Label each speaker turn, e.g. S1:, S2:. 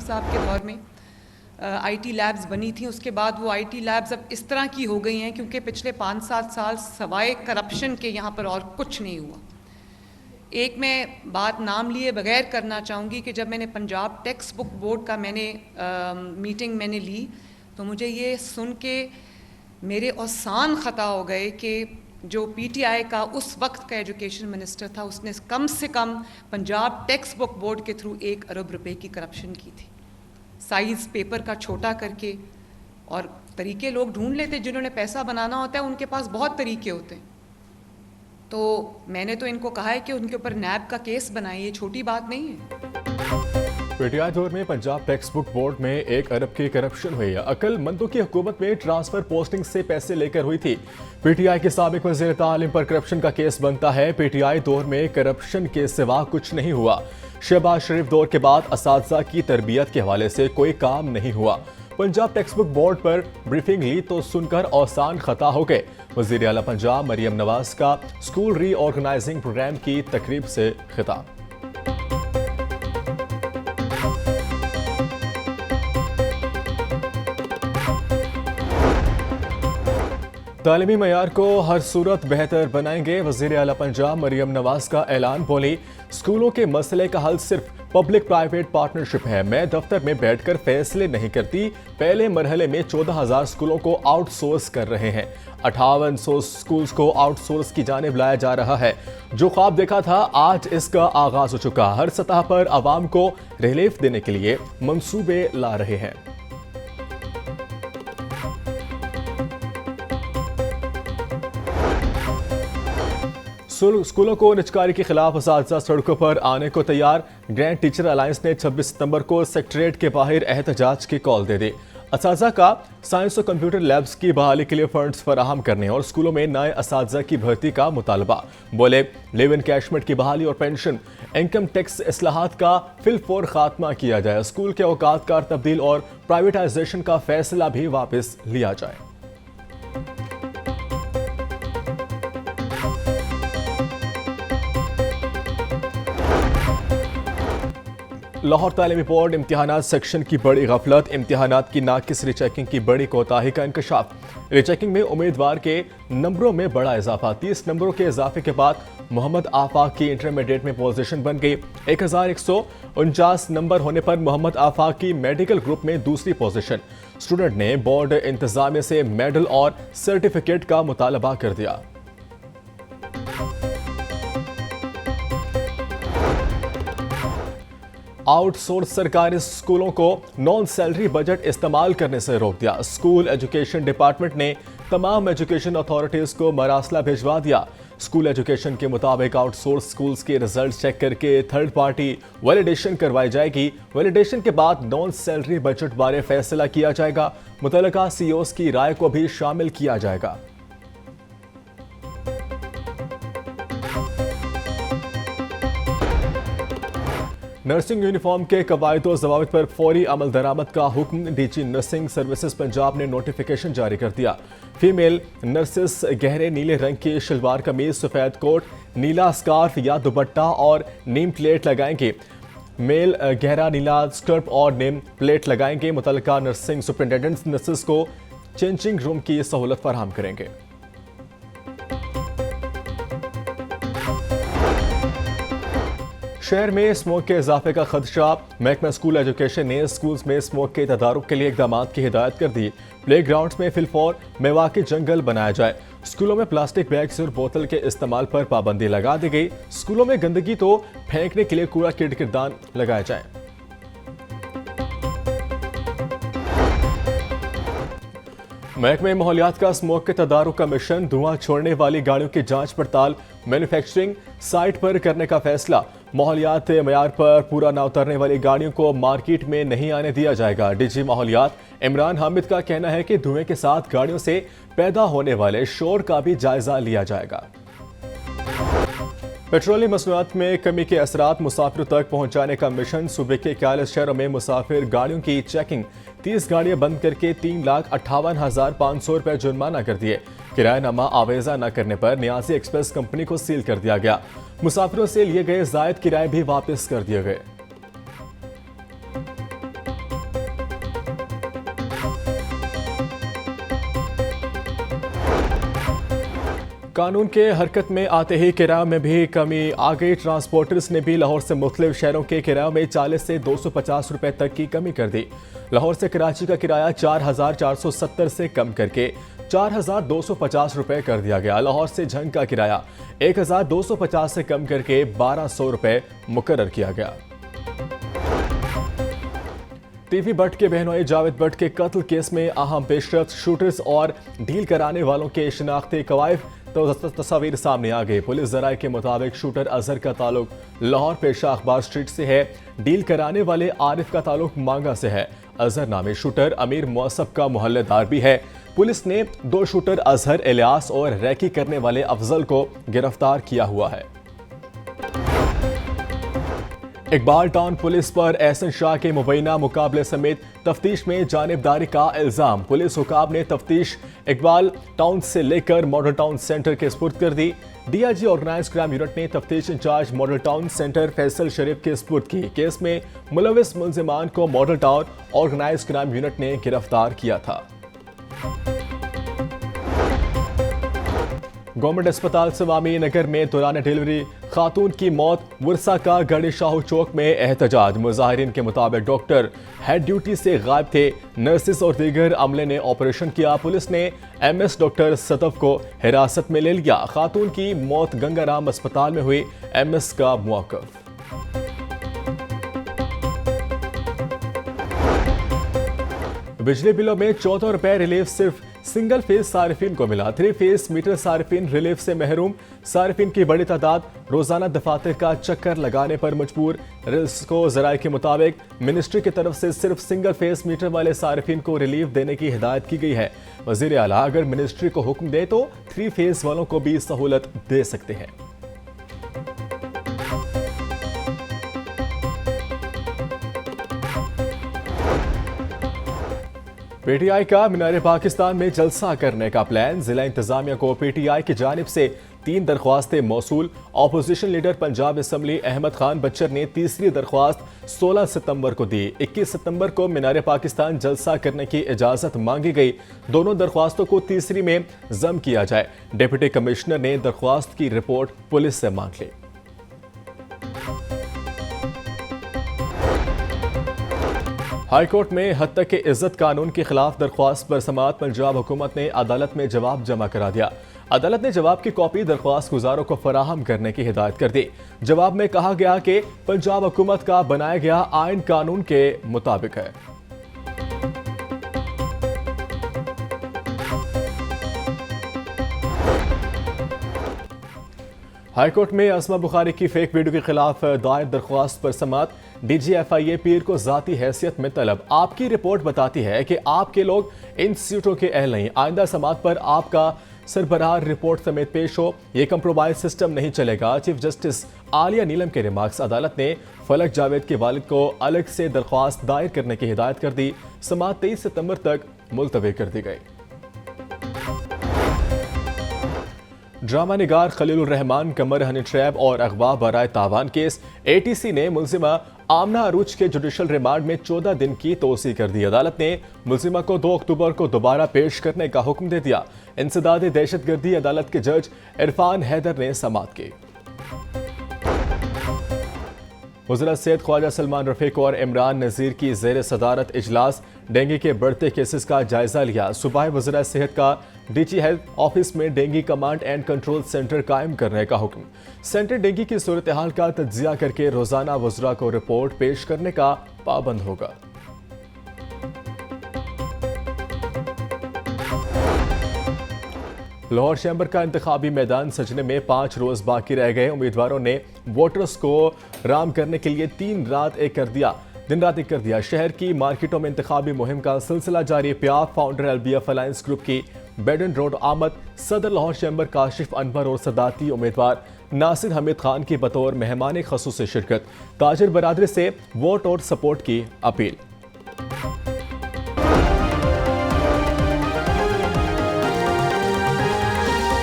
S1: शरीफ साहब के दौर में आईटी लैब्स बनी थी। उसके बाद वो आईटी लैब्स अब इस तरह की हो गई हैं क्योंकि पिछले 5-7 साल सवाए करप्शन के यहाँ पर और कुछ नहीं हुआ। एक मैं बात नाम लिए बगैर करना चाहूँगी कि जब मैंने पंजाब टेक्स्ट बुक बोर्ड का मीटिंग मैंने ली तो मुझे ये सुन के मेरे औसान ख़ता हो गए कि जो पीटीआई का उस वक्त का एजुकेशन मिनिस्टर था उसने कम से कम पंजाब टेक्स्ट बुक बोर्ड के थ्रू 1 अरब रुपए की करप्शन की थी, साइज़ पेपर का छोटा करके। और तरीके लोग ढूंढ लेते, जिन्होंने पैसा बनाना होता है उनके पास बहुत तरीके होते हैं। तो मैंने तो इनको कहा है कि उनके ऊपर नैब का केस बनाए, ये छोटी बात नहीं है।
S2: पीटीआई दौर में पंजाब टेक्स्ट बुक बोर्ड में 1 अरब की करप्शन हुई है। अक्लमंदों की हुकूमत में ट्रांसफर पोस्टिंग से पैसे लेकर हुई थी। पीटीआई के साबिक वज़ीर तालीम पर करप्शन का केस बनता है। पीटीआई दौर में करप्शन के सिवा कुछ नहीं हुआ। शहबाज शरीफ दौर के बाद असातिज़ा की तरबियत के हवाले से कोई काम नहीं हुआ। पंजाब टेक्स्ट बुक बोर्ड पर ब्रीफिंग ली तो सुनकर औसान खता हो गए। वज़ीर आला पंजाब मरियम नवाज का स्कूल रीऑर्गेनाइजिंग प्रोग्राम की तकरीब से खिताब। तालीमी मयार को हर सूरत बेहतर बनाएंगे। वज़ीर आला पंजाब मरियम नवाज का ऐलान। बोली, स्कूलों के मसले का हल सिर्फ पब्लिक प्राइवेट पार्टनरशिप है। मैं दफ्तर में बैठकर फैसले नहीं करती। पहले मरहले में 14,000 स्कूलों को आउटसोर्स कर रहे हैं। 5800 स्कूल्स को आउटसोर्स की जानिब लाया जा रहा है। जो ख्वाब देखा था आज इसका आगाज हो चुका। हर सतह पर आवाम को रिलीफ देने के लिए मंसूबे ला रहे हैं। स्कूलों को निजकारी के खिलाफ असातिज़ा सड़कों पर आने को तैयार। ग्रैंड टीचर अलायंस ने 26 सितंबर को सेक्रेटरीट के बाहर एहतजाज की कॉल दे दी। असातिज़ा का साइंस और कंप्यूटर लैब्स की बहाली के लिए फंड्स फराहम करने और स्कूलों में नए असातिज़ा की भर्ती का मुतालबा। बोले, लिव इन कैशमेंट की बहाली और पेंशन, इनकम टैक्स इस्लाहात का फिलफौर खात्मा किया जाए। स्कूल के औकात कार तब्दील और प्राइवेटाइजेशन का फैसला भी वापस लिया जाए। लाहौर तालीमी बोर्ड इम्तिहानात सेक्शन की बड़ी गफलत। इम्तिहानात की नाकिस रीचेकिंग की बड़ी कोताही का इंकशाफ। रीचेकिंग में उम्मीदवार के नंबरों में बड़ा इजाफा। 30 नंबरों के इजाफे के बाद मोहम्मद आफाक की इंटरमीडिएट में पोजीशन बन गई। 1149 नंबर होने पर मोहम्मद आफाक की मेडिकल ग्रुप में दूसरी पोजीशन। स्टूडेंट ने बोर्ड इंतजामिया से मेडल और सर्टिफिकेट का मुतालबा कर दिया। आउटसोर्स सरकारी स्कूलों को नॉन सैलरी बजट इस्तेमाल करने से रोक दिया। स्कूल एजुकेशन डिपार्टमेंट ने तमाम एजुकेशन अथॉरिटीज को मरासला भिजवा दिया। स्कूल एजुकेशन के मुताबिक आउटसोर्स स्कूल्स के रिजल्ट चेक करके थर्ड पार्टी वैलिडेशन करवाई जाएगी। वैलिडेशन के बाद नॉन सैलरी बजट बारे फैसला किया जाएगा। मुतल्लिका सीईओज की राय को भी शामिल किया जाएगा। नर्सिंग यूनिफॉर्म के कवायद और जवाबित पर फौरी अमल दरामद का हुक्म। डीजी नर्सिंग सर्विसेज पंजाब ने नोटिफिकेशन जारी कर दिया। फीमेल नर्सेस गहरे नीले रंग की शलवार कमीज, सफेद कोट, नीला स्कार्फ या दुपट्टा और नेम प्लेट लगाएंगे। मेल गहरा नीला स्कर्ट और नेम प्लेट लगाएंगे। मुतल्लिका नर्सिंग सुपरिटेंडेंट्स नर्सेस को चेंजिंग रूम की सहूलत फराहम करेंगे। शहर में स्मोक के इजाफे का खदशा। महकमा स्कूल एजुकेशन ने स्कूल्स में स्मोक के तदारुक के लिए इकदाम की हिदायत कर दी। प्ले ग्राउंड में फिलफौर मेवाकी जंगल बनाया जाए। स्कूलों में प्लास्टिक बैग्स और बोतल के इस्तेमाल पर पाबंदी लगा दी गई। स्कूलों में गंदगी तो फेंकने के लिए कूड़ा किरदान लगाया जाए। महकमे माहौलियात का स्मोक के तदारुक का मिशन। धुआं छोड़ने वाली गाड़ियों की जांच पड़ताल मैन्युफैक्चरिंग साइट पर करने का फैसला। माहौलियात मयार पर पूरा न उतरने वाली गाड़ियों को मार्केट में नहीं आने दिया जाएगा। डीजी माहौलियात इमरान हामिद का कहना है कि धुएं के साथ गाड़ियों से पैदा होने वाले शोर का भी जायजा लिया जाएगा। पेट्रोलियम मसनूआत में कमी के असरात मुसाफिरों तक पहुंचाने का मिशन। सूबे के 41 शहरों में मुसाफिर गाड़ियों की चेकिंग। 30 गाड़ियां बंद करके 3,58,500 रुपए जुर्माना कर दिए। किरायानामा आवेजा न करने पर नियाजी एक्सप्रेस कंपनी को सील कर दिया गया। मुसाफिरों से लिए गए जायद किराए भी वापस कर दिए गए। कानून के हरकत में आते ही किराए में भी कमी आ गई। ट्रांसपोर्टर्स ने भी लाहौर से मुख्तलिफ शहरों के किराए में 40 से 250 रुपए तक की कमी कर दी। लाहौर से कराची का किराया 4,470 से कम करके 4,250 रुपए कर दिया गया। लाहौर से झंग का किराया 1,250 से कम करके 1,200 रुपए मुकर्रर किया गया। टीवी भट्ट के बहनोई जावेद भट्ट के कत्ल केस में अहम पेशरफ्त, शूटर्स और डील कराने वालों के शिनाख्ती कवायद तस्वीर सामने आ गई। पुलिस जराये के मुताबिक शूटर अजहर का ताल्लुक लाहौर पेशा अखबार स्ट्रीट से है। डील कराने वाले आरिफ का ताल्लुक मांगा से है। अजहर नामी शूटर अमीर मौसफ का मोहल्लेदार भी है। पुलिस ने 2 शूटर अजहर, इलियास और रैकी करने वाले अफजल को गिरफ्तार किया हुआ है। इकबाल टाउन पुलिस पर एहसन शाह के मुबैना मुकाबले समेत तफ्तीश में जानिबदारी का इल्जाम। पुलिस हुकाम ने तफ्तीश इकबाल टाउन से लेकर मॉडल टाउन सेंटर के सुपुर्द कर दी। डीआईजी ऑर्गेनाइज क्राइम यूनिट ने तफ्तीश in charge model town centre Faisal Sharif के सुपुर्द की। केस में मुलविस मुलजिमान को model town organise crime unit ने गिरफ्तार किया था। गवर्नमेंट अस्पताल सवामी नगर में दौरान डिलीवरी खातून की मौत। वर्सा का गढ़ी शाहू चौक में एहतजाज। मुजाहिरीन के मुताबिक डॉक्टर हेड ड्यूटी से गायब थे। नर्सिस और दीगर अमले ने ऑपरेशन किया। पुलिस ने एमएस डॉक्टर सतफ को हिरासत में ले लिया। खातून की मौत गंगाराम अस्पताल में हुई। एमएस का मुआक्कफ। बिजली बिलों में 14 रुपए रिलीफ सिर्फ सिंगल फेज सारिफिन को मिला। 3 फेज मीटर सारिफिन रिलीफ से महरूम। सारिफिन की बड़ी तादाद रोजाना दफातर का चक्कर लगाने पर मजबूर। रिस्को जराये के मुताबिक मिनिस्ट्री की तरफ से सिर्फ सिंगल फेज मीटर वाले सारिफिन को रिलीफ देने की हिदायत की गई है। वजीर आला अगर मिनिस्ट्री को हुक्म दे तो 3 फेज वालों को भी सहूलत दे सकते हैं। पीटीआई का मीनार पाकिस्तान में जलसा करने का प्लान। जिला इंतजामिया को पीटीआई की जानिब से 3 दरख्वास्तें मौसूल। Opposition leader Punjab assembly Ahmad Khan Bhachar ने तीसरी दरख्वास्त 16 सितंबर को दी। 21 सितंबर को मीनार पाकिस्तान जलसा करने की इजाजत मांगी गई। दोनों दरख्वास्तों को तीसरी में जम किया जाए। डिप्टी कमिश्नर ने दरख्वास्त की रिपोर्ट पुलिस से मांग ली। हाईकोर्ट में हद तक के इज्जत कानून के खिलाफ दरख्वास्त पर समाअत। पंजाब हुकूमत ने अदालत में जवाब जमा करा दिया। अदालत ने जवाब की कॉपी दरख्वास्त गुजारों को फराहम करने की हिदायत कर दी। जवाब में कहा गया कि पंजाब हुकूमत का बनाया गया आइन कानून के मुताबिक है। हाईकोर्ट में असमा बुखारी की फेक वीडियो के खिलाफ दायर दरख्वास्त पर समाअत। डीजीएफआईए पीर को जाती हैसियत में तलब। आपकी रिपोर्ट बताती है कि आपके लोग इन सीटों के अहल नहीं। आइंदा समाअत पर आपका सरबराह रिपोर्ट समेत पेश हो। ये कंप्रोमाइज सिस्टम नहीं चलेगा। चीफ जस्टिस आलिया नीलम के रिमार्क्स। अदालत ने फलक जावेद के वालिद को अलग से दरख्वास्त दायर करने की हिदायत कर दी। समाअत 23 सितंबर तक मुलतवी कर दी गई। ड्रामा निगार खलीलुर रहमान कमर हनी ट्रैप और अगवा बराए तावान केस। एटीसी ने मुलजिमा आमना अरूज के जुडिशल रिमांड में 14 दिन की तोसी कर दी। अदालत ने मुलजिमा को 2 अक्टूबर को दोबारा पेश करने का हुक्म दे दिया। इंसदाद दहशतगर्दी अदालत के जज इरफान हैदर ने समाअत की। वज़ीर सेहत ख्वाजा सलमान रफीक और इमरान नज़ीर की ज़ेर सदारत इजलास। डेंगू के बढ़ते केसेस का जायजा लिया। सुबह वज़ीर सेहत का डीजी हेल्थ ऑफिस में dengue command and control centre कायम करने का हुक्म। सेंटर डेंगू की सूरत हाल का तज्जिया करके रोजाना वज़रा को रिपोर्ट पेश करने का पाबंद होगा। लाहौर चैम्बर का इंतखाबी मैदान सजने में 5 रोज बाकी रह गए। उम्मीदवारों ने वोटर्स को राम करने के लिए दिन रात एक कर दिया। शहर की मार्केटों में इंतखाबी मुहिम का सिलसिला जारी। प्याफ फाउंडर एलबीएफ अलायंस ग्रुप की बेडन रोड आमद। सदर लाहौर चैम्बर काशिफ अनवर और सदाती उम्मीदवार नासिर हमीद खान की बतौर मेहमान खसूस शिरकत। ताजिर बरादरी से वोट और सपोर्ट की अपील।